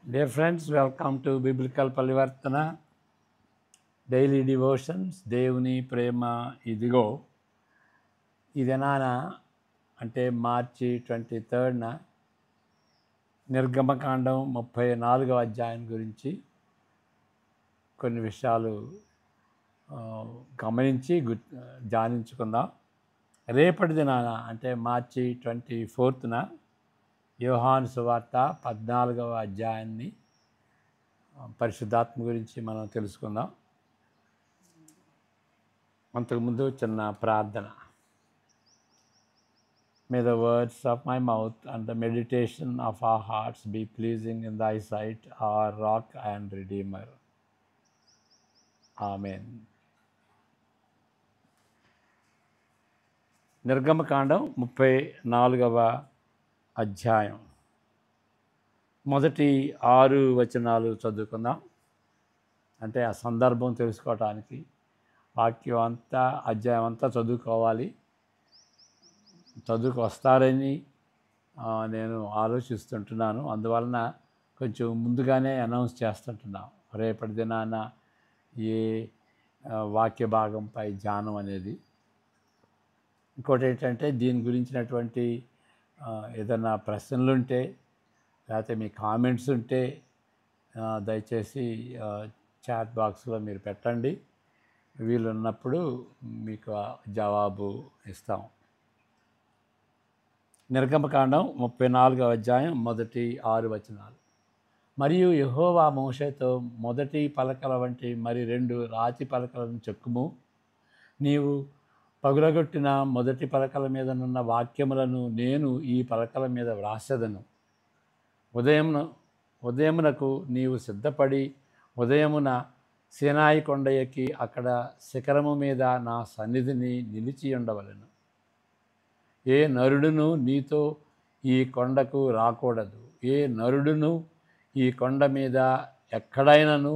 Dear friends, welcome to Biblical Palivartana Daily Devotions. దేవుని ప్రేమ ఇదిగో ఈ దినాన అంటే మార్చి 23న నిర్గమకాండం 34వ అధ్యాయం గురించి కొన్ని విషయాలు గమనించి ధ్యానించుకుందాం. రేపటి దినాన అంటే మార్చి 24న యోహాను సువార్త 14వ అధ్యాయాన్ని పరిశుద్ధాత్మ గురించి మనం తెలుసుకుందాం. అంతకుముందు చిన్న ప్రార్థన. May the words of my mouth and the meditation of our hearts be pleasing in thy sight, our rock and redeemer. Amen. నిర్గమకాండం 34వ అధ్యాయం మొదటి 6 వచనాలు చదువుకుందాం. అంటే ఆ సందర్భం తెలుసుకోవటానికి వాక్యం అంతా అధ్యాయం అంతా చదువుకోవాలి. చదువుకు వస్తారని నేను ఆలోచిస్తుంటున్నాను. అందువలన కొంచెం ముందుగానే అనౌన్స్ చేస్తుంటున్నాం రేపటి దినాన ఏ వాక్య భాగంపై ధ్యానం అనేది. ఇంకోటి ఏంటంటే దీని గురించినటువంటి ఏదైనా ప్రశ్నలు ఉంటే లేకపోతే మీ కామెంట్స్ ఉంటే దయచేసి చాట్ బాక్స్లో మీరు పెట్టండి. వీలున్నప్పుడు మీకు జవాబు ఇస్తాం. నిర్గమకాండం 34వ అధ్యాయం మొదటి 6 వచనాలు. మరియు యెహోవా మోషేతో మొదటి పలకల వంటి మరి 2 రాతి పలకలను చెక్కుము. నీవు పగులగొట్టిన మొదటి పలకల మీదనున్న వాక్యములను నేను ఈ పలకల మీద వ్రాసెదను. ఉదయమునకు నీవు సిద్ధపడి ఉదయమున సీనాయి కొండ ఎక్కి అక్కడ శిఖరము మీద నా సన్నిధిని నిలిచి ఉండవలెను. ఏ నరుడును నీతో ఈ కొండకు రాకూడదు. ఏ నరుడును ఈ కొండ మీద ఎక్కడైనను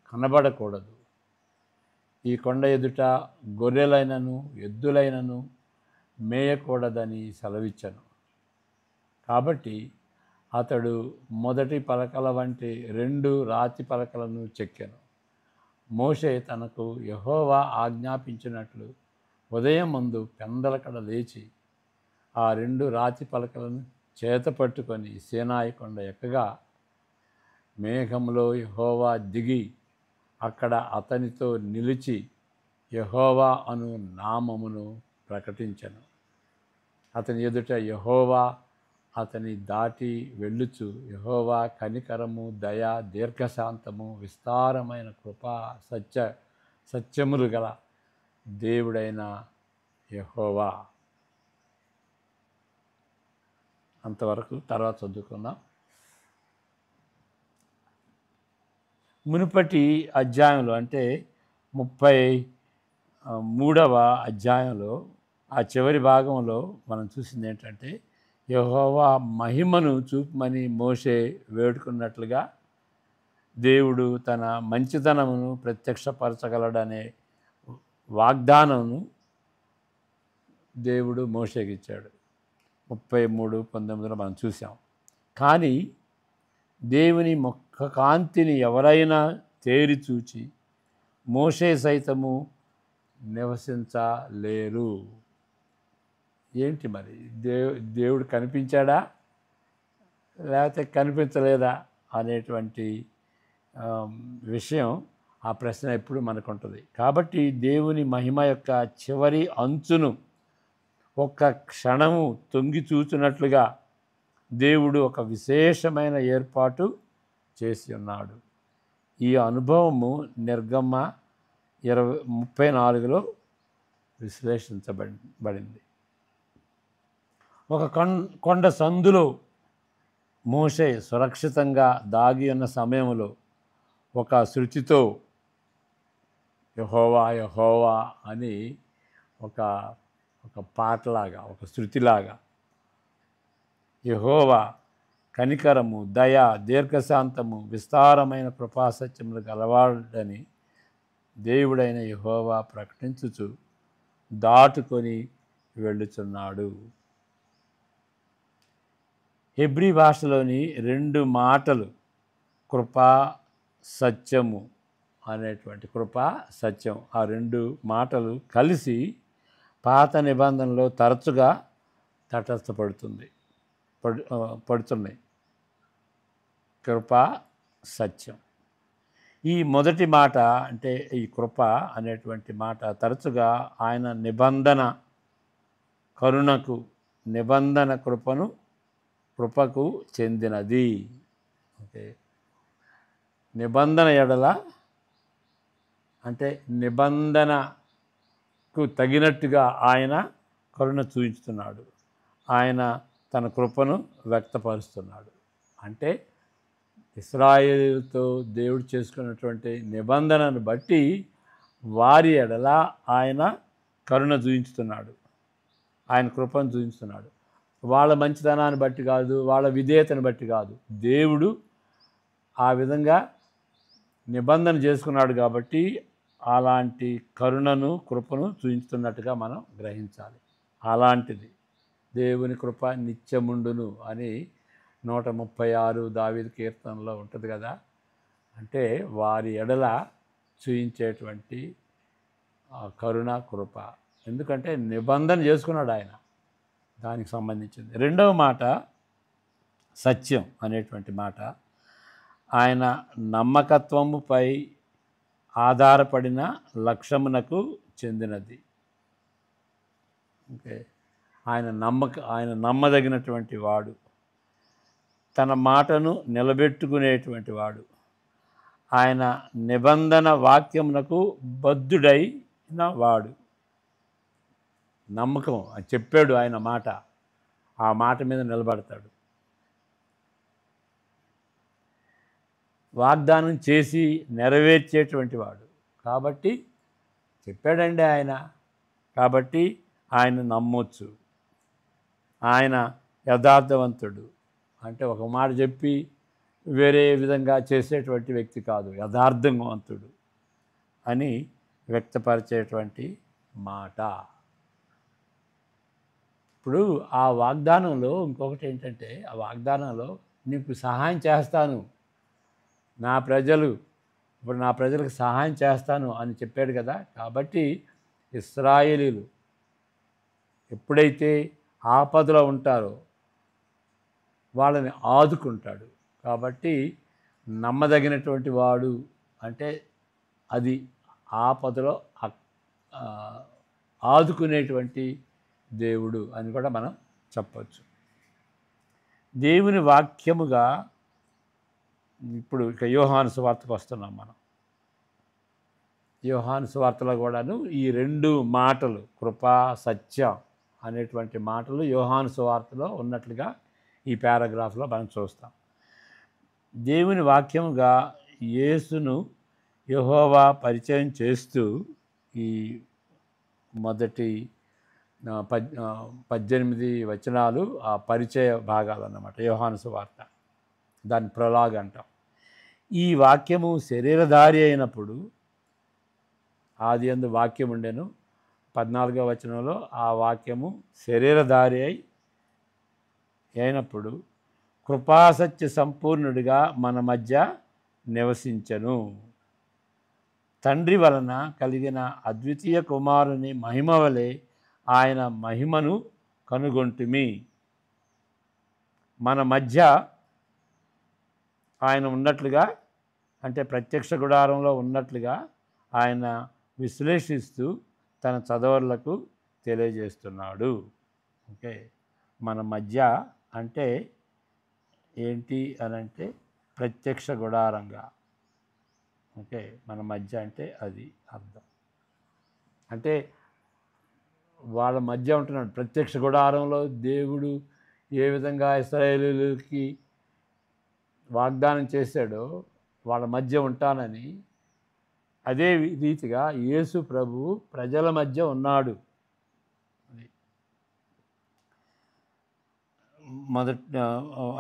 కనబడకూడదు. ఈ కొండ ఎదుట గొర్రెలైనను ఎద్దులైనను మేయకూడదని సెలవిచ్చను. కాబట్టి అతడు మొదటి పలకల వంటి 2 రాతి పలకలను చెక్కెను. మోషే తనకు యెహోవా ఆజ్ఞాపించినట్లు ఉదయం ముందు పెందలకడ లేచి ఆ 2 రాతి పలకలను చేత పట్టుకొని సీనాయి కొండ ఎక్కగా మేఘంలో యెహోవా దిగి అక్కడ అతనితో నిలిచి యెహోవా అను నామమును ప్రకటించెను. అతని ఎదుట యెహోవా అతని దాటి వెళ్ళుచు యెహోవా కనికరము, దయ, దీర్ఘశాంతము, విస్తారమైన కృప, సత్యములు గల దేవుడైన యెహోవా. అంతవరకు తర్వాత చదువుకుందాం. మునుపటి అధ్యాయంలో అంటే 33వ అధ్యాయంలో ఆ చివరి భాగంలో మనం చూసింది ఏంటంటే యెహోవా మహిమను చూపమని మోషే వేడుకున్నట్లుగా దేవుడు తన మంచితనమును ప్రత్యక్షపరచగలడనే వాగ్దానమును దేవుడు మోషేకి ఇచ్చాడు. 33:19 మనం చూసాం. కానీ దేవుని ముఖ కాంతిని ఎవరైనా తేరి చూచి మోషే సైతము నివసించలేరు. ఏంటి మరి దేవుడు కనిపించాడా లేకపోతే కనిపించలేదా అనేటువంటి విషయం ఆ ప్రశ్న ఎప్పుడు మనకు ఉంటుంది. కాబట్టి దేవుని మహిమ యొక్క చివరి అంచును ఒక్క క్షణము తొంగి చూచినట్లుగా దేవుడు ఒక విశేషమైన ఏర్పాటు చేసి ఉన్నాడు. ఈ అనుభవము నిర్గమ 34లో విశ్లేషించబడింది. ఒక కొండ సందులో మోషే సురక్షితంగా దాగి ఉన్న సమయంలో ఒక శృతితో యెహోవా యెహోవా అని ఒక పాటలాగా, ఒక శృతిలాగా యెహోవా కనికరము, దయ, దీర్ఘశాంతము, విస్తారమైన కృపాసత్యములు గలవాడని దేవుడైన యెహోవా ప్రకటించుచు దాటుకొని వెళ్ళుచున్నాడు. హెబ్రీ భాషలోని 2 మాటలు కృపా సత్యము అనేటువంటి కృపా సత్యం ఆ రెండు మాటలు కలిసి పాత నిబంధనలో తరచుగా తటస్థపడుతుంది పడుతున్నాయి. కృప సత్యం. ఈ మొదటి మాట అంటే ఈ కృప అనేటువంటి మాట తరచుగా ఆయన నిబంధన కరుణకు నిబంధన కృపకు చెందినది. ఓకే, నిబంధన ఎడల అంటే నిబంధనకు తగినట్టుగా ఆయన కరుణ చూపించుతున్నాడు, ఆయన తన కృపను వ్యక్తపరుస్తున్నాడు. అంటే ఇశ్రాయేలుతో దేవుడు చేసుకున్నటువంటి నిబంధనను బట్టి వారి ఎడల ఆయన కరుణ చూపించుతున్నాడు, ఆయన కృపను చూపించుతున్నాడు. వాళ్ళ మంచితనాన్ని బట్టి కాదు, వాళ్ళ విధేయతను బట్టి కాదు, దేవుడు ఆ విధంగా నిబంధన చేసుకున్నాడు కాబట్టి అలాంటి కరుణను కృపను చూపించుతున్నట్టుగా మనం గ్రహించాలి. అలాంటిది దేవుని కృప నిత్యముండును అని 136 దావీదు కీర్తనలో ఉంటుంది కదా. అంటే వారి ఎడల చూయించేటువంటి కరుణ కృప, ఎందుకంటే నిబంధన చేసుకున్నాడు ఆయన, దానికి సంబంధించింది. రెండవ మాట సత్యం అనేటువంటి మాట ఆయన నమ్మకత్వముపై ఆధారపడిన లక్ష్యమునకు చెందినది. ఓకే, ఆయన నమ్మదగినటువంటి వాడు, తన మాటను నిలబెట్టుకునేటువంటి వాడు, ఆయన నిబంధన వాక్యమునకు బద్ధుడైన వాడు. నమ్మకం చెప్పాడు ఆయన మాట, ఆ మాట మీద నిలబడతాడు. వాగ్దానం చేసి నెరవేర్చేటువంటి వాడు కాబట్టి చెప్పాడండి ఆయన, కాబట్టి ఆయన నమ్మొచ్చు. ఆయన యథార్థవంతుడు, అంటే ఒక మాట చెప్పి వేరే విధంగా చేసేటువంటి వ్యక్తి కాదు, యథార్థవంతుడు అని వ్యక్తపరిచేటువంటి మాట. ఇప్పుడు ఆ వాగ్దానంలో ఇంకొకటి ఏంటంటే, ఆ వాగ్దానంలో నీకు సహాయం చేస్తాను, నా ప్రజలకు సహాయం చేస్తాను అని చెప్పాడు కదా. కాబట్టి ఇశ్రాయేలీలు ఎప్పుడైతే ఆపదలో ఉంటారో వాళ్ళని ఆదుకుంటాడు. కాబట్టి నమ్మదగినటువంటి వాడు అంటే అది ఆపదలో ఆదుకునేటువంటి దేవుడు అని కూడా మనం చెప్పవచ్చు. దేవుని వాక్యముగా ఇప్పుడు ఇక యోహాను సువార్తకు వస్తున్నాం మనం. యోహాను సువార్తలో కూడాను ఈ రెండు మాటలు కృపా సత్యం అనేటువంటి మాటలు యోహాను సువార్తలో ఉన్నట్లుగా ఈ పారాగ్రాఫ్లో మనం చూస్తాం. దేవుని వాక్యముగా యేసును యెహోవా పరిచయం చేస్తూ ఈ మొదటి 18 వచనాలు ఆ పరిచయ భాగాలు అన్నమాట. యోహాను సువార్త దాన్ని ప్రొలాగ్ అంటాం. ఈ వాక్యము శరీరధారి అయినప్పుడు, ఆదియందు వాక్యం ఉండెను, 14వ వచనంలో ఆ వాక్యము శరీరధారి అయినప్పుడు కృపాసత్య సంపూర్ణుడిగా మన మధ్య నివసించెను. తండ్రి వలన కలిగిన అద్వితీయ కుమారుని మహిమ వలె ఆయన మహిమను కనుగొంటిమి. మన మధ్య ఆయన ఉన్నట్లుగా, అంటే ప్రత్యక్ష గుడారంలో ఉన్నట్లుగా ఆయన విశ్లేషిస్తూ తన చదవర్లకు తెలియజేస్తున్నాడు. ఓకే, మన మధ్య అంటే ఏంటి అని అంటే ప్రత్యక్ష గుడారంగా. ఓకే, మన మధ్య అంటే అది అర్థం. అంటే వాళ్ళ మధ్య ఉంటున్నాడు. ప్రత్యక్ష గుడారంలో దేవుడు ఏ విధంగా ఇశ్రాయేలీయులకి వాగ్దానం చేశాడో వాళ్ళ మధ్య ఉంటానని, అదే రీతిగా యేసు ప్రభువు ప్రజల మధ్య ఉన్నాడు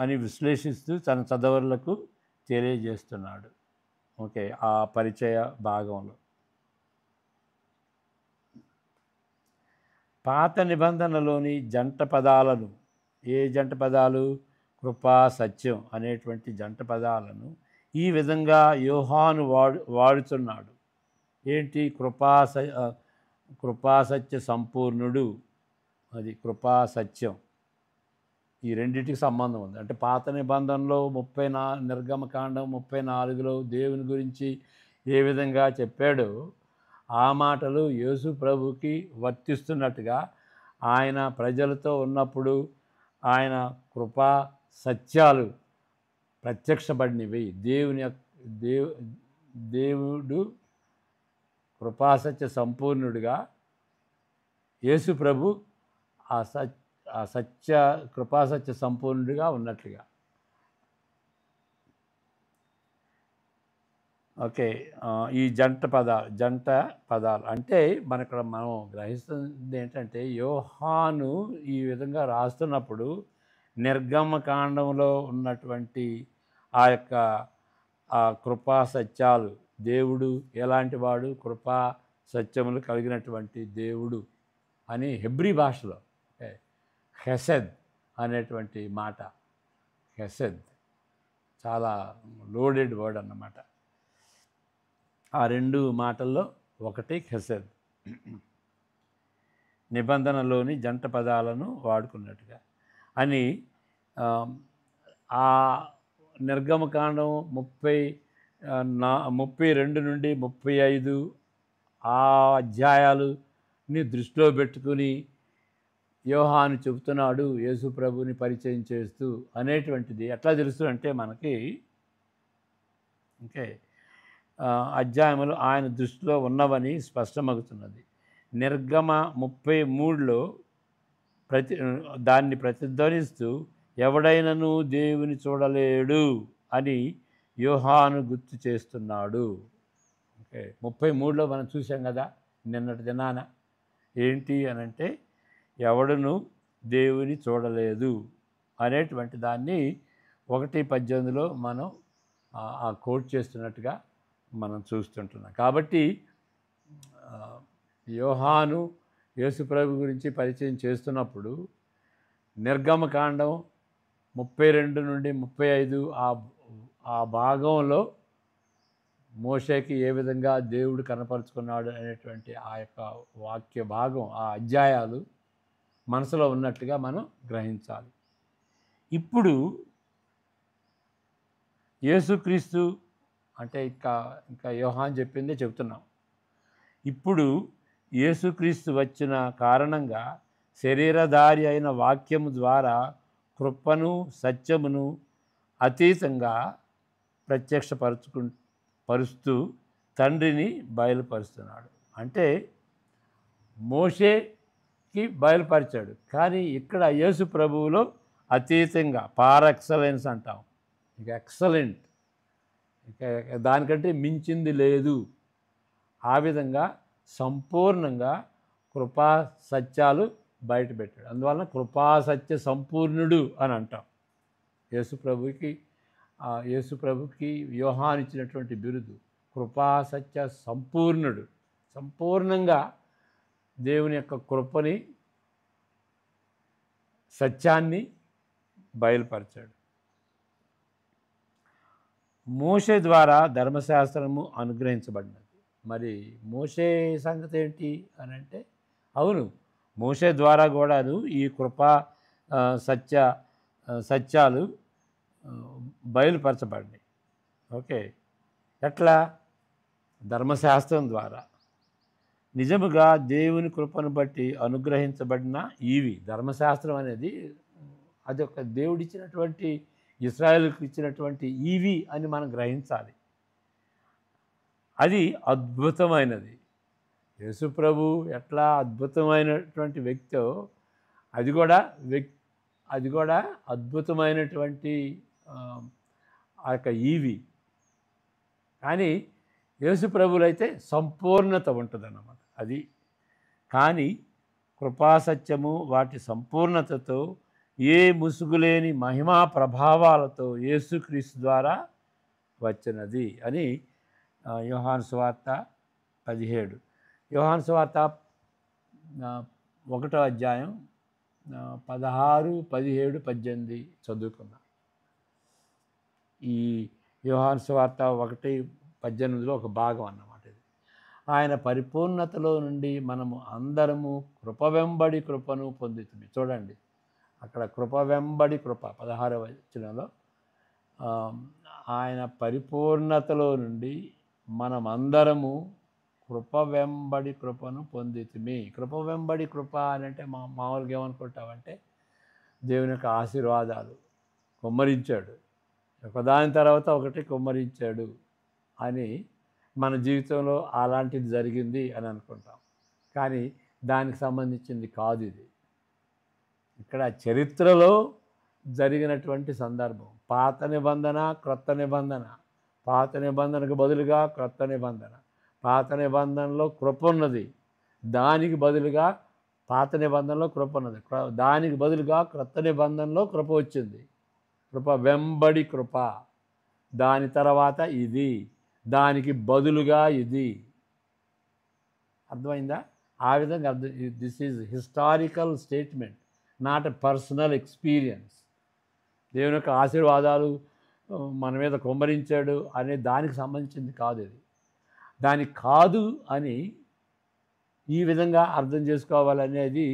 అని విశ్లేషిస్తూ తన చదవర్లకు తెలియజేస్తున్నాడు. ఓకే, ఆ పరిచయ భాగంలో పాత నిబంధనలోని జంట పదాలను, ఏ జంట పదాలు? కృపా సత్యం అనేటువంటి జంట పదాలను ఈ విధంగా యోహాను వాడుతున్నాడు. ఏంటి? కృపాసత్య సంపూర్ణుడు. అది కృపాసత్యం. ఈ రెండింటికి సంబంధం ఉంది. అంటే పాత నిబంధనలో నిర్గమకాండం 34లో దేవుని గురించి ఏ విధంగా చెప్పాడో ఆ మాటలు యేసు ప్రభుకి వర్తిస్తున్నట్టుగా ఆయన ప్రజలతో ఉన్నప్పుడు ఆయన కృపా సత్యాలు ప్రత్యక్షపడినవి. దేవుడు కృపాసత్య సంపూర్ణుడిగా యేసు ప్రభు ఆ కృపాసత్య సంపూర్ణుడిగా ఉన్నట్లుగా. ఓకే. ఈ జంట పదాలు అంటే మనం గ్రహిస్తుంది ఏంటంటే యోహాను ఈ విధంగా రాస్తున్నప్పుడు నిర్గమకాండంలో ఉన్నటువంటి ఆ యొక్క కృపా సత్యాలు, దేవుడు ఎలాంటి వాడు, కృపా సత్యములు కలిగినటువంటి దేవుడు అని హెబ్రీ భాషలో హెసెద్ అనేటువంటి మాట. హెసెద్ చాలా లోడెడ్ వర్డ్ అన్నమాట. ఆ రెండు మాటల్లో ఒకటి హెసెద్. నిబంధనలోని జంట పదాలను వాడుకున్నట్టుగా అని ఆ నిర్గమకాండం 32 నుండి 35 ఆ అధ్యాయాలని దృష్టిలో పెట్టుకుని యోహాను చెబుతున్నాడు యేసు ప్రభుని పరిచయం చేస్తూ అనేటువంటిది ఎట్లా తెలుసు అంటే మనకి అధ్యాయములు ఆయన దృష్టిలో ఉన్నవని స్పష్టమవుతున్నది. నిర్గమ 33లో దాన్ని ప్రతిధ్వనిస్తూ ఎవడైనను దేవుని చూడలేడు అని యోహాను గుర్తు చేస్తున్నాడు. 33లో మనం చూసాం కదా నిన్నటి దినాన. ఏంటి అనంటే ఎవడును దేవుని చూడలేదు అనేటువంటి దాన్ని 1:18లో మనం ఆ కోట్ చేస్తున్నట్టుగా మనం చూస్తుంటున్నాం. కాబట్టి యోహాను యేసుప్రభు గురించి పరిచయం చేస్తున్నప్పుడు నిర్గమకాండం 32 నుండి 35 ఆ భాగంలో మోషేకి ఏ విధంగా దేవుడు కనపరుచుకున్నాడు అనేటువంటి ఆ యొక్క వాక్య భాగం, ఆ అధ్యాయాలు మనసులో ఉన్నట్లుగా మనం గ్రహించాలి. ఇప్పుడు యేసుక్రీస్తు అంటే ఇంకా యోహాను చెప్పిందే చెప్తున్నాం. ఇప్పుడు యేసుక్రీస్తు వచ్చిన కారణంగా శరీరధారి అయిన వాక్యము ద్వారా కృపను సత్యమును అతీతంగా పరుస్తూ తండ్రిని బయలుపరుస్తున్నాడు. అంటే మోషేకి బయలుపరిచాడు, కానీ ఇక్కడ యేసు ప్రభువులో అతీతంగా పార్ ఎక్సలెన్స్ అంటాం. ఇక ఎక్సలెంట్, ఇక దానికంటే మించింది లేదు. ఆ విధంగా సంపూర్ణంగా కృపా సత్యాలు బయటపెట్టాడు. అందువలన కృపాసత్య సంపూర్ణుడు అని అంటాం. యేసు ప్రభుకి యోహాను ఇచ్చినటువంటి బిరుదు కృపాసత్య సంపూర్ణుడు. సంపూర్ణంగా దేవుని యొక్క కృపని సత్యాన్ని బయలుపరిచాడు. మోషే ద్వారా ధర్మశాస్త్రము అనుగ్రహించబడినది. మరి మోషే సంగతి ఏంటి అని అంటే, అవును, మోషే ద్వారా కూడాను ఈ కృపా సత్యాలు బయలుపరచబడినాయి. ఓకే, ఎట్లా? ధర్మశాస్త్రం ద్వారా. నిజముగా దేవుని కృపను బట్టి అనుగ్రహించబడిన ఇవి. ధర్మశాస్త్రం అనేది అది ఒక దేవుడిచ్చినటువంటి, ఇశ్రాయేలుకు ఇచ్చినటువంటి ఇవి అని మనం గ్రహించాలి. అది అద్భుతమైనది. యేసుప్రభు ఎట్లా అద్భుతమైనటువంటి వ్యక్తో అది కూడా అద్భుతమైనటువంటి ఆ యొక్క ఈవి. కానీ యేసుప్రభులో అయితే సంపూర్ణత ఉంటుందన్నమాట. అది కానీ కృపాసత్యము వాటి సంపూర్ణతతో ఏ ముసుగులేని మహిమా ప్రభావాలతో యేసుక్రీస్తు ద్వారా వచ్చినది అని యోహాను సువార్త 17. యోహాను సువార్త 1వ అధ్యాయం 16, 17, 18 చదువుకున్నాం. ఈ యోహాను సువార్త 1:18 ఒక భాగం అన్నమాట ఇది. ఆయన పరిపూర్ణతలో నుండి మనము అందరము కృప వెంబడి కృపను పొందుతుంది. చూడండి అక్కడ కృప వెంబడి కృప 16వ వచనంలో ఆయన పరిపూర్ణతలో నుండి మనమందరము కృప వెంబడి కృపను పొందితిమి. కృప వెంబడి కృప అని అంటే మామూలుగా ఏమనుకుంటామంటే దేవుని యొక్క ఆశీర్వాదాలు కుమ్మరించాడు, ఒకదాని తర్వాత ఒకటి కుమ్మరించాడు అని మన జీవితంలో అలాంటిది జరిగింది అని అనుకుంటాం. కానీ దానికి సంబంధించింది కాదు ఇది. ఇక్కడ చరిత్రలో జరిగినటువంటి సందర్భం. పాత నిబంధన, క్రొత్త నిబంధన. పాత నిబంధనకు బదులుగా క్రొత్త నిబంధన. పాత నిబంధనలో కృప ఉన్నది, దానికి బదులుగా పాత నిబంధనలో కృప ఉన్నది. దానికి బదులుగా క్రొత్త నిబంధనలో కృప వచ్చింది. కృప వెంబడి కృప, దాని తర్వాత ఇది, దానికి బదులుగా ఇది. అర్థమైందా? ఆ విధంగా this is historical statement, not a personal experience. దేవుని యొక్క ఆశీర్వాదాలు మన మీద కుమ్మరించాడు అనే దానికి సంబంధించింది కాదు ఇది. దానికి కాదు అని ఈ విధంగా అర్థం చేసుకోవాలనేది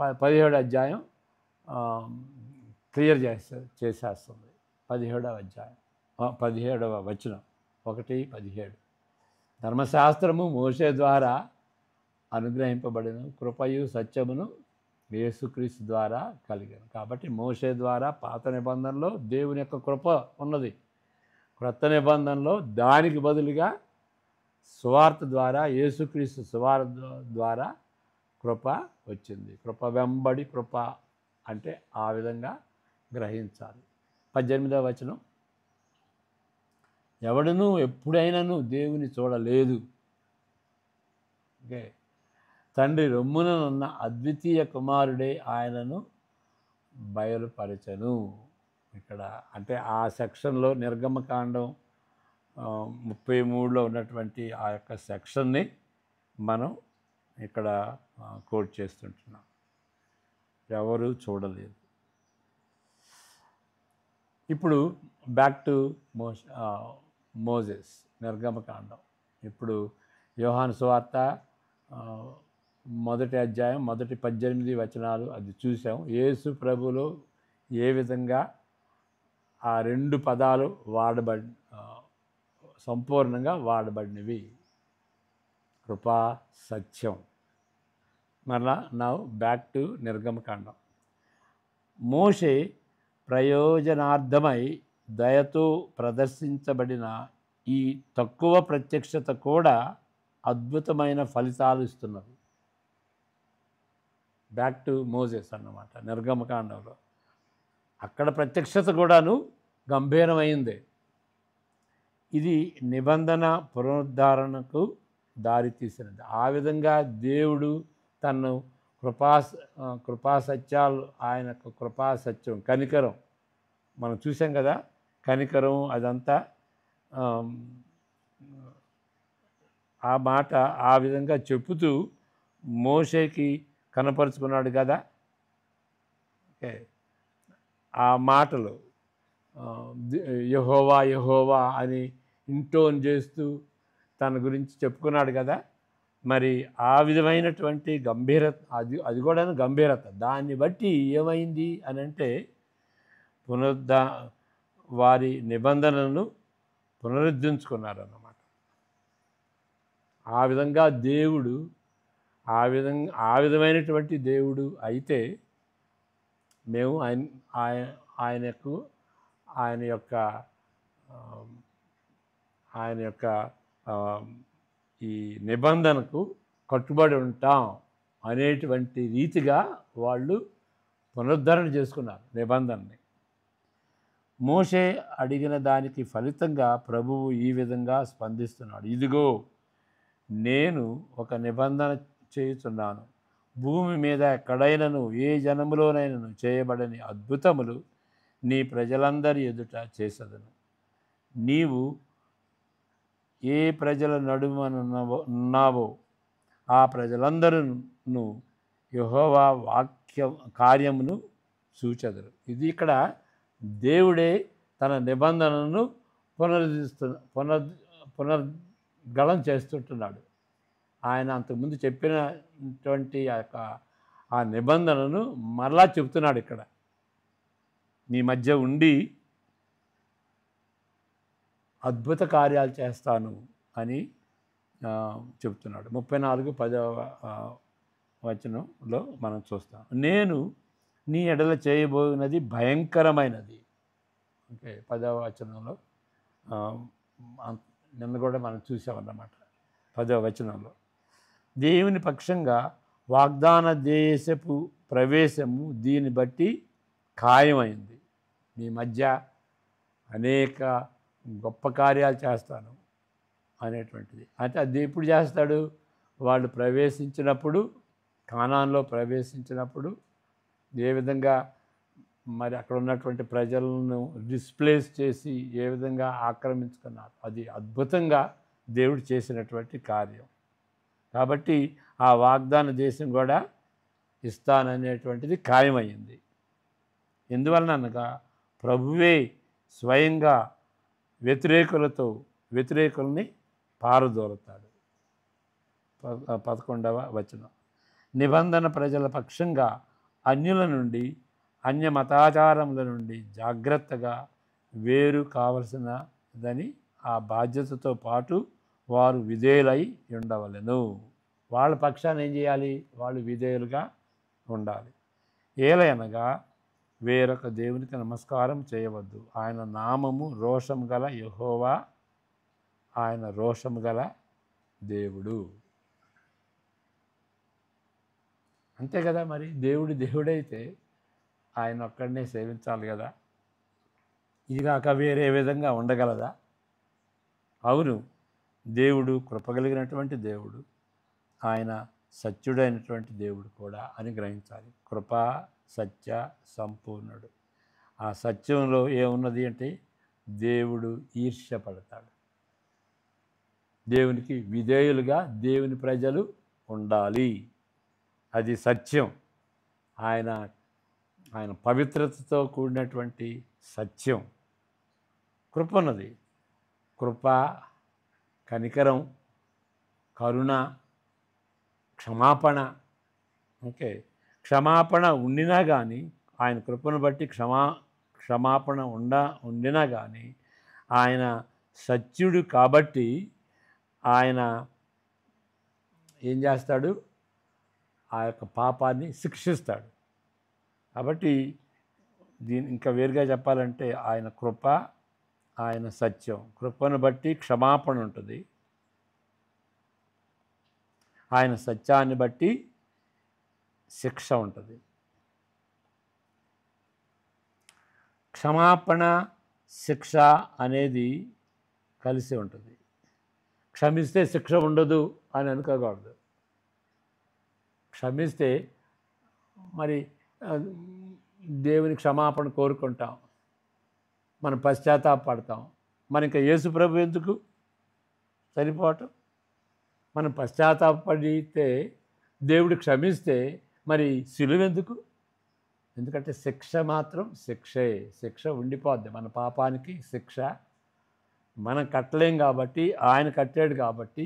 17వ అధ్యాయం క్లియర్ చేసేస్తుంది. 17వ అధ్యాయం 17వ వచనం 1:17. ధర్మశాస్త్రము మోషే ద్వారా అనుగ్రహింపబడిన కృపయు సత్యమును యేసుక్రీస్తు ద్వారా కలిగాను. కాబట్టి మోషే ద్వారా పాత నిబంధనలో దేవుని యొక్క కృప ఉన్నది. క్రొత్త నిబంధనలో దానికి బదులుగా సువార్త ద్వారా, యేసుక్రీస్తు సువార్త ద్వారా కృప వచ్చింది. కృప వెంబడి కృప అంటే ఆ విధంగా గ్రహించాలి. 18వ వచనం, ఎవడునూ ఎప్పుడైనాను దేవుని చూడలేదు, ఓకే, తండ్రి రొమ్ముననున్న అద్వితీయ కుమారుడే ఆయనను బయలుపరచను. ఇక్కడ అంటే ఆ సెక్షన్లో నిర్గమకాండం 33లో ఉన్నటువంటి ఆ యొక్క సెక్షన్ని మనం ఇక్కడ కోట్ చేస్తుంటున్నాం. ఎవరు చూడలేదు. ఇప్పుడు బ్యాక్ టు మోజెస్, నిర్గమకాండం. ఇప్పుడు యోహాను సువార్త 1వ అధ్యాయం 18 వచనాలు అది చూసాం. యేసు ప్రభులో ఏ విధంగా ఆ 2 పదాలు సంపూర్ణంగా వాడబడినవి, కృపా సత్యం. మరలా నౌ బ్యాక్ టు నిర్గమకాండం. మోషే ప్రయోజనార్థమై దయతో ప్రదర్శించబడిన ఈ తక్కువ ప్రత్యక్షత కూడా అద్భుతమైన ఫలితాలు ఇస్తున్నది. బ్యాక్ టు మోజెస్ అన్నమాట నిర్గమకాండంలో. అక్కడ ప్రత్యక్షత కూడాను గంభీరమైంది. ఇది నిబంధన పునరుద్ధరణకు దారితీసినది. ఆ విధంగా దేవుడు తను కృపాసత్యాలు, ఆయనకు కృపాసత్యం, కనికరం మనం చూసాం కదా, కనికరం అదంతా ఆ మాట ఆ విధంగా చెప్పుతూ మోషేకి కనపరుచుకున్నాడు కదా. ఓకే, ఆ మాటలు యెహోవా యెహోవా అని ఇంటోన్ చేస్తూ తన గురించి చెప్పుకున్నాడు కదా. మరి ఆ విధమైనటువంటి గంభీరత, అది కూడా గంభీరత. దాన్ని బట్టి ఏమైంది అని అంటే వారి నిబంధనలను పునరుద్ధరించుకున్నారన్నమాట. ఆ విధంగా దేవుడు ఆ విధమైనటువంటి దేవుడు అయితే మేము ఆయన యొక్క ఈ నిబంధనకు కట్టుబడి ఉంటాం అనేటువంటి రీతిగా వాళ్ళు పునరుద్ధరణ చేసుకున్నారు నిబంధనని. మోషే అడిగిన దానికి ఫలితంగా ప్రభువు ఈ విధంగా స్పందిస్తున్నాడు. ఇదిగో నేను ఒక నిబంధన చేయుచున్నాను, భూమి మీద ఎక్కడైనను ఏ జనములోనైనను చేయబడని అద్భుతములు నీ ప్రజలందరి ఎదుట చేసెదను. నీవు ఏ ప్రజల నడుమనున్నావో ఆ ప్రజలందరూ యెహోవా కార్యమును చూచెదరు. ఇది ఇక్కడ దేవుడే తన నిబంధనను పునరుద్ధరిస్తు పునర్ పునర్గళం చేస్తుంటున్నాడు. ఆయన అంతకుముందు చెప్పినటువంటి ఆ నిబంధనను మరలా చెబుతున్నాడు ఇక్కడ. మీ మధ్య ఉండి అద్భుత కార్యాలు చేస్తాను అని చెప్తున్నాడు. 34:10 వచనంలో మనం చూస్తాం. నేను నీ ఎడల చేయబోయినది భయంకరమైనది. ఓకే, 10వ వచనంలో నిన్న కూడా మనం చూసామన్నమాట. 10వ వచనంలో దేవుని పక్షంగా వాగ్దాన దేశపు ప్రవేశము దీన్ని బట్టి ఖాయమైంది. మీ మధ్య అనేక గొప్ప కార్యాలు చేస్తాను అనేటువంటిది. అంటే అది ఎప్పుడు చేస్తాడు? వాళ్ళు ప్రవేశించినప్పుడు, కానాన్లో ప్రవేశించినప్పుడు ఏ విధంగా మరి అక్కడ ఉన్నటువంటి ప్రజలను డిస్ప్లేస్ చేసి ఏ విధంగా ఆక్రమించుకున్నారు, అది అద్భుతంగా దేవుడు చేసినటువంటి కార్యం. కాబట్టి ఆ వాగ్దాన దేశం కూడా ఇస్తాననేటువంటిది ఖాయమైంది. ఎందువలన అనగా ప్రభువే స్వయంగా వ్యతిరేకుల్ని పారదోలుతాడు. 11వ వచనం నిబంధన ప్రజల పక్షంగా అన్యుల నుండి, అన్య మతాచారముల నుండి జాగ్రత్తగా వేరు కావలసినదని ఆ బాధ్యతతో పాటు వారు విధేయులై ఉండవలెను. వాళ్ళ పక్షాన ఏం చేయాలి? వాళ్ళు విధేయులుగా ఉండాలి. ఏలయనగా వేరొక దేవునికి నమస్కారం చేయవద్దు. ఆయన నామము రోషము గల యెహోవా, ఆయన రోషము గల దేవుడు. అంతే కదా మరి. దేవుడైతే ఆయన ఒక్కడనే సేవించాలి కదా. ఇది కాక వేరే విధంగా ఉండగలదా? అవును, దేవుడు కృపగలిగినటువంటి దేవుడు, ఆయన సత్యుడైనటువంటి దేవుడు కూడా అని గ్రహించాలి. కృపా సత్య సంపూర్ణుడు. ఆ సత్యంలో ఏమున్నది అంటే దేవుడు ఈర్ష్యపడతాడు. దేవునికి విధేయులుగా దేవుని ప్రజలు ఉండాలి. అది సత్యం. ఆయన పవిత్రతతో కూడినటువంటి సత్యం. కృప ఉన్నది. కృప, కనికరం, కరుణ, క్షమాపణ. ఓకే, క్షమాపణ ఉండినా కానీ, ఆయన కృపను బట్టి క్షమాపణ ఉండినా కానీ, ఆయన సత్యుడు కాబట్టి ఆయన ఏం చేస్తాడు? ఆ యొక్క పాపాన్ని శిక్షిస్తాడు. కాబట్టి దీని ఇంకా వేరుగా చెప్పాలంటే ఆయన కృప, ఆయన సత్యం. కృపను బట్టి క్షమాపణ ఉంటుంది, ఆయన సత్యాన్ని బట్టి శిక్ష ఉంటుంది. క్షమాపణ, శిక్ష అనేది కలిసి ఉంటుంది. క్షమిస్తే శిక్ష ఉండదు అని అనుకోకూడదు. క్షమిస్తే మరి దేవుని క్షమాపణ కోరుకుంటాం, మనం పశ్చాత్తాపడతాం. మరి ఇంకా యేసు ప్రభు ఎందుకు సరిపోవటం? మనం పశ్చాత్తాపడితే దేవుడు క్షమిస్తే మరి సిలువ ఎందుకు? ఎందుకంటే శిక్ష మాత్రం శిక్ష ఉండిపోద్ది. మన పాపానికి శిక్ష మనం కట్టలేం కాబట్టి, ఆయన కట్టాడు కాబట్టి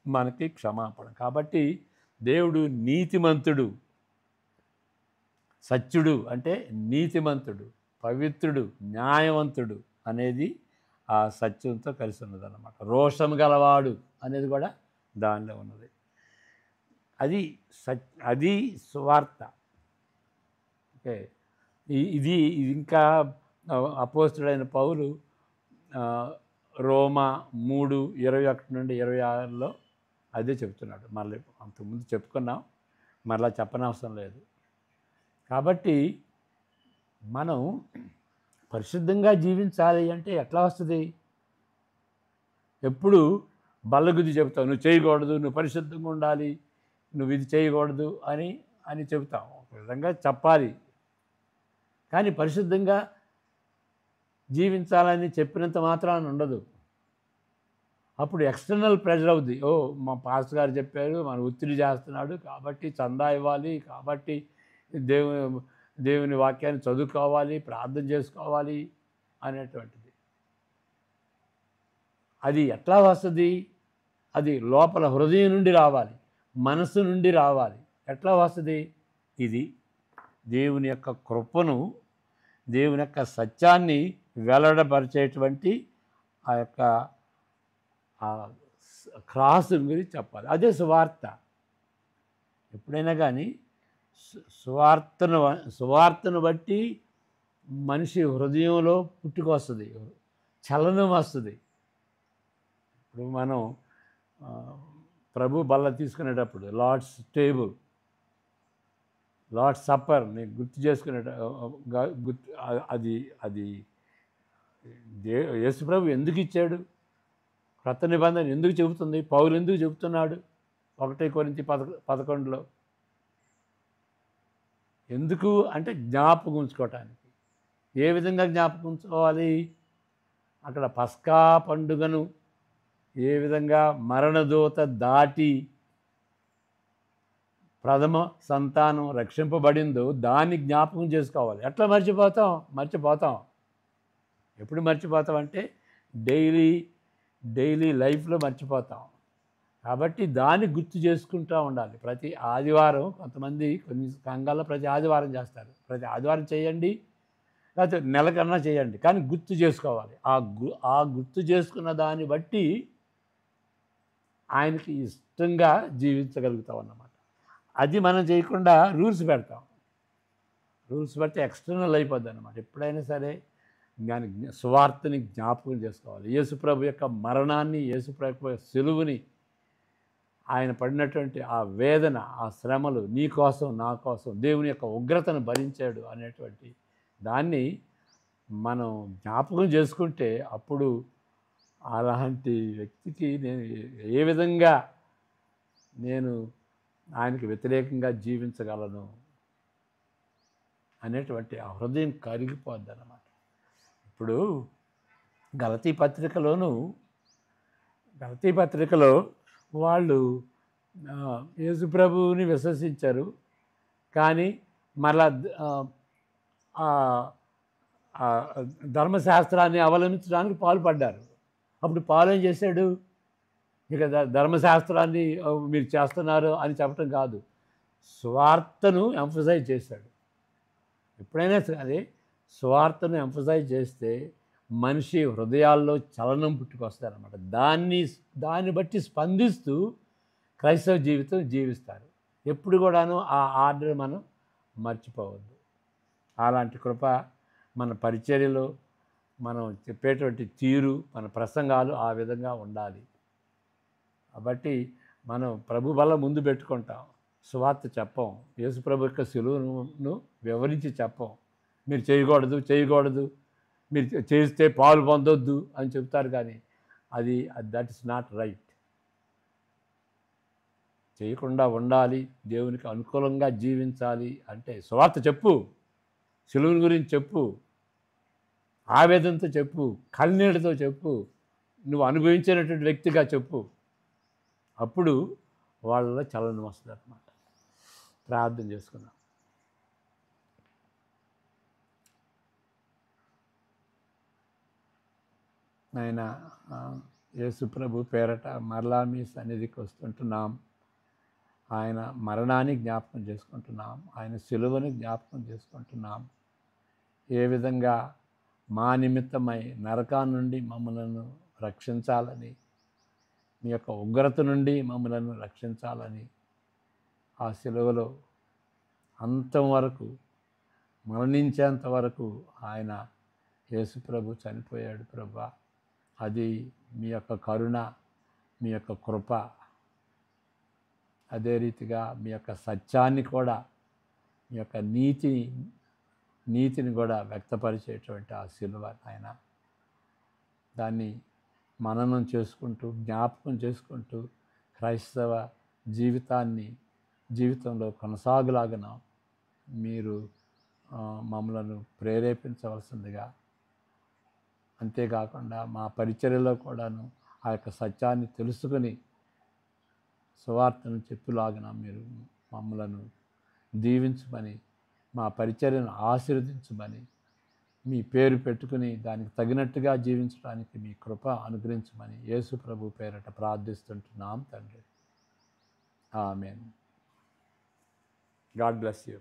మనకి క్షమాపణ. కాబట్టి దేవుడు నీతిమంతుడు, సత్యుడు అంటే నీతిమంతుడు, పవిత్రుడు, న్యాయవంతుడు అనేది ఆ సత్యంతో కలిసి ఉన్నదన్నమాట. రోషం గలవాడు అనేది కూడా దానిలో ఉన్నది. అది సువార్త. ఓకే, ఇది ఇంకా అపోస్తుడైన పౌలు రోమా 3:21-26లో అదే చెప్తున్నాడు. మళ్ళీ అంతకుముందు చెప్పుకున్నాం, మరలా చెప్పనవసరం లేదు. కాబట్టి మనం పరిశుద్ధంగా జీవించాలి అంటే ఎట్లా వస్తుంది? ఎప్పుడు బల్లగుద్ది చెబుతావు, నువ్వు చేయకూడదు, నువ్వు పరిశుద్ధంగా ఉండాలి, నువ్వు ఇది చేయకూడదు అని చెబుతాం. ఒక విధంగా చెప్పాలి, కానీ పరిశుద్ధంగా జీవించాలని చెప్పినంత మాత్రాన ఉండదు. అప్పుడు ఎక్స్టర్నల్ ప్రెషర్ అవుద్ది. మా పాస్టర్ గారు చెప్పారు, మన ఒత్తిడి చేస్తున్నాడు కాబట్టి చందా ఇవ్వాలి, కాబట్టి దేవుని వాక్యాన్ని చదువుకోవాలి, ప్రార్థన చేసుకోవాలి అనేటువంటిది. అది ఎట్లా వస్తుంది? అది లోపల హృదయం నుండి రావాలి, మనసు నుండి రావాలి. ఎట్లా వస్తుంది? ఇది దేవుని యొక్క కృపను, దేవుని యొక్క సత్యాన్ని వెల్లడపరిచేటువంటి ఆ యొక్క క్రాస్ గురించి చెప్పాలి. అదే సువార్త. ఎప్పుడైనా కానీ సువార్తను బట్టి మనిషి హృదయంలో పుట్టుకొస్తుంది, చలనం వస్తుంది. ఇప్పుడు మనం ప్రభు బల్ల తీసుకునేటప్పుడు లార్డ్స్ టేబుల్, లార్డ్స్ సప్పర్ని గుర్తు అది అది యేసు ప్రభు ఎందుకు ఇచ్చాడు? క్రొత్త నిబంధన ఎందుకు చెబుతుంది? పౌలు ఎందుకు చెబుతున్నాడు? 1 కొరింథీ 11లో ఎందుకు అంటే జ్ఞాపకం ఉంచుకోవటానికి. ఏ విధంగా జ్ఞాపకం ఉంచుకోవాలి? అక్కడ పస్కా పండుగను ఏ విధంగా మరణదూత దాటి ప్రథమ సంతానం రక్షింపబడిందో దాన్ని జ్ఞాపకం చేసుకోవాలి. ఎట్లా మర్చిపోతాం. ఎప్పుడు మర్చిపోతాం అంటే డైలీ లైఫ్లో మర్చిపోతాం. కాబట్టి దాన్ని గుర్తు చేసుకుంటూ ఉండాలి. ప్రతి ఆదివారం కొన్ని సంఘాల్లో ప్రతి ఆదివారం చేస్తారు. ప్రతి ఆదివారం చేయండి, లేకపోతే నెలకన్నా చేయండి, కానీ గుర్తు చేసుకోవాలి. ఆ గుర్తు చేసుకున్న దాన్ని బట్టి ఆయనకి ఇష్టంగా జీవించగలుగుతాం అన్నమాట. అది మనం చేయకుండా రూల్స్ పెడతాం. రూల్స్ పెడితే ఎక్స్టర్నల్ అయిపోద్ది అన్నమాట. ఎప్పుడైనా సరే దాని సువార్తని జ్ఞాపకం చేసుకోవాలి. యేసుప్రభు యొక్క మరణాన్ని, యేసుప్రభు యొక్క సిలువని, ఆయన పడినటువంటి ఆ వేదన, ఆ శ్రమలు నీ కోసం నా కోసం దేవుని యొక్క ఉగ్రతను భరించాడు అనేటువంటి దాన్ని మనం జ్ఞాపకం చేసుకుంటే అప్పుడు అలాంటి వ్యక్తికి ఏ విధంగా నేను ఆయనకి వ్యతిరేకంగా జీవించగలను అనేటువంటి ఆ హృదయం కరిగిపోద్ది అన్నమాట. ఇప్పుడు గలతీ పత్రికలో వాళ్ళు యేసుప్రభువుని విశ్వసించారు, కానీ మరలా ధర్మశాస్త్రాన్ని అవలంబించడానికి పాల్పడ్డారు. అప్పుడు పాలు ఏం చేశాడు? ఇక ధర్మశాస్త్రాన్ని మీరు చేస్తున్నారు అని చెప్పడం కాదు, స్వార్థను ఎంఫసైజ్ చేశాడు. ఎప్పుడైనా సరే స్వార్థను ఎంఫసైజ్ చేస్తే మనిషి హృదయాల్లో చలనం పుట్టుకొస్తారన్నమాట. దాన్ని బట్టి స్పందిస్తూ క్రైస్తవ జీవితం జీవిస్తారు. ఎప్పుడు కూడాను ఆ ఆర్డర్ మనం మర్చిపోవద్దు. అలాంటి కృప మన పరిచర్యలో, మనం చెప్పేటువంటి తీరు, మన ప్రసంగాలు ఆ విధంగా ఉండాలి. కాబట్టి మనం ప్రభు వల్ల ముందు పెట్టుకుంటాం, సువార్త చెప్పం. యేసు ప్రభు యొక్క సిలువను వివరించి చెప్పం. మీరు చేయకూడదు, మీరు చేస్తే పాలు పొందొద్దు అని చెప్తారు, కానీ దట్ ఇస్ నాట్ రైట్. చేయకుండా ఉండాలి, దేవునికి అనుకూలంగా జీవించాలి అంటే సువార్త చెప్పు, సిలువను గురించి చెప్పు, ఆవేదనతో చెప్పు, కన్నీటితో చెప్పు, నువ్వు అనుభవించినటువంటి వ్యక్తిగా చెప్పు. అప్పుడు వాళ్ళలో చలనం వస్తుంది అన్నమాట. ప్రార్థన చేసుకున్నాం. ఆయన యేసు ప్రభు పేరట మరలా మీ సన్నిధికి వస్తుంటున్నాం. ఆయన మరణాన్ని జ్ఞాపకం చేసుకుంటున్నాం, ఆయన సిలువని జ్ఞాపకం చేసుకుంటున్నాం. ఏ విధంగా మా నిమిత్తమై నరకాన్ని నుండి మమ్మలను రక్షించాలని, మీ యొక్క ఉగ్రత నుండి మమ్మలను రక్షించాలని ఆ సిలువలో అంతం వరకు, మరణించేంత వరకు ఆయన యేసు ప్రభు చనిపోయాడు. ప్రభా, అది మీ యొక్క కరుణ, మీ యొక్క కృప. అదే రీతిగా మీ యొక్క సత్యాన్ని కూడా, మీ యొక్క నీతిని కూడా వ్యక్తపరిచేటువంటి ఆ సిలువ ఆయన, దాన్ని మననం చేసుకుంటూ, జ్ఞాపకం చేసుకుంటూ క్రైస్తవ జీవితంలో కొనసాగులాగన మీరు మమ్మలను ప్రేరేపించవలసిందిగా, అంతేకాకుండా మా పరిచర్యలో కూడాను ఆ యొక్క సత్యాన్ని తెలుసుకొని సువార్తను చెప్పులాగిన మీరు మమ్మలను దీవించమని, మా పరిచర్యను ఆశీర్వదించమని మీ పేరు పెట్టుకుని దానికి తగినట్టుగా జీవించడానికి మీ కృప అనుగ్రహించమని యేసు ప్రభు పేరట ప్రార్థిస్తుంటున్నాం తండ్రి. ఆమేన్. God bless you.